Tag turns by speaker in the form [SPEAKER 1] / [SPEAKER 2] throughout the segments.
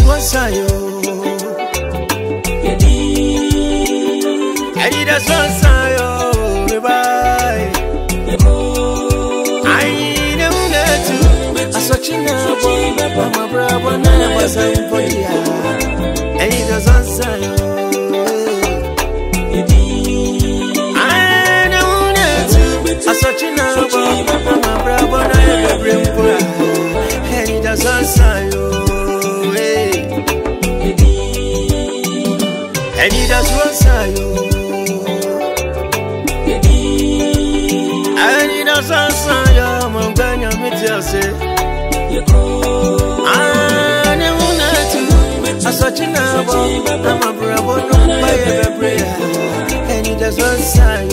[SPEAKER 1] was I. That's what's I. Bye. I don't know to. I saw China, my brother, never sang for you. And it was what's I. I don't know to. I saw China, my brother, never bring for you. And it was what's I. And it was what's I. Sansa, my Ganya Mitiase. I never know to. I such an album, I'm a bravo, no by a prayer. And it does one sign.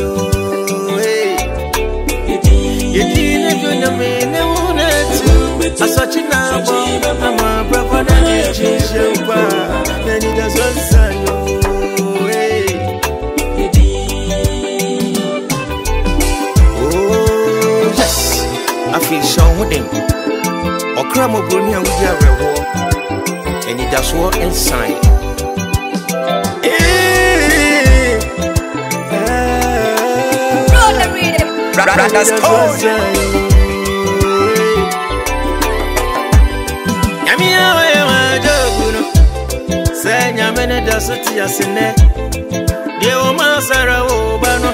[SPEAKER 1] You didn't do the main, never know to. I such an album, I'm a bravo, and I change your bar. And it does one sign. I feel so with him. Or Cramo Brunia with your reward, and it does what inside. That's all. Yamia, my dog, say, Yamena does it, yes, in there. Dear Oma Sarah Obano,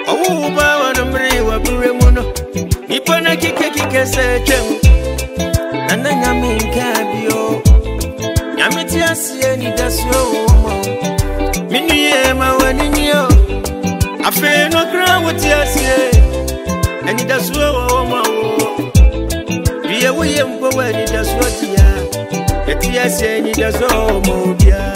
[SPEAKER 1] oh, Bawa, and Maria Buremono. Ipona kike sechem Nana nyame nkabio Nyame ti asie ni daswo mo Minye ma waninyo Afe no kra woti asie Eni daswo mo Biye woye mpo wani daswo tia Eti asie ni daswo mo bia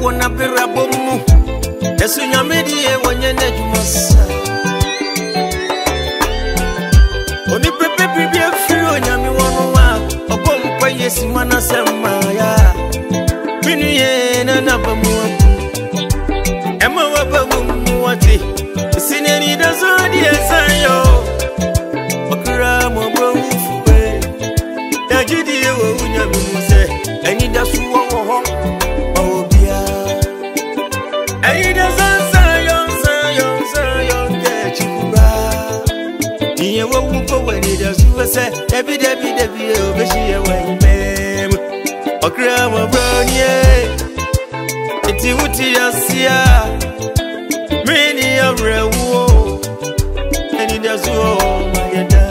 [SPEAKER 1] Wona berabomu Esu nyamedie wonye nejumosa Oni pepe bibi afiro nyami wono wa Obompa yesi mana sema ya Minuye na nabamu Ema wabamu wati Sineni da zodi esayo Wakura mwabwa ufuwe Dajidi wa unyami muse Eni da suwa woho say Debbie Obeshi away mem Okrama Brownie Iti Wuti Asia Many of Rewo And it does all my yada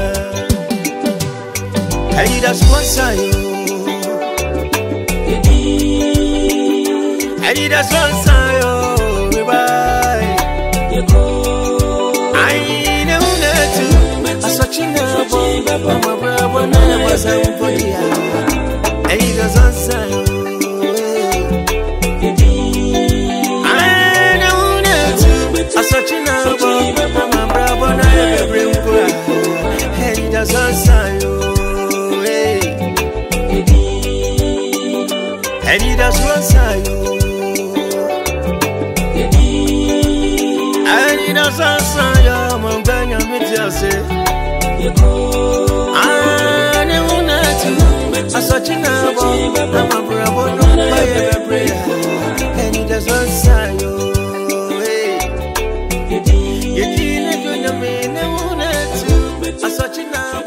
[SPEAKER 1] And it does one side And it does one side Bye I know that I such a Mama bravo never sang for you. And it doesn't say. I know that I such an album. Mama bravo never bring for you. And it doesn't say. And it doesn't say. And it doesn't say. Mama Ganya Mitiase. I never know to. I such an album, I'm a bravo, no by a prayer. And it does one sign. You didn't do the main, I wanted to. I such an album.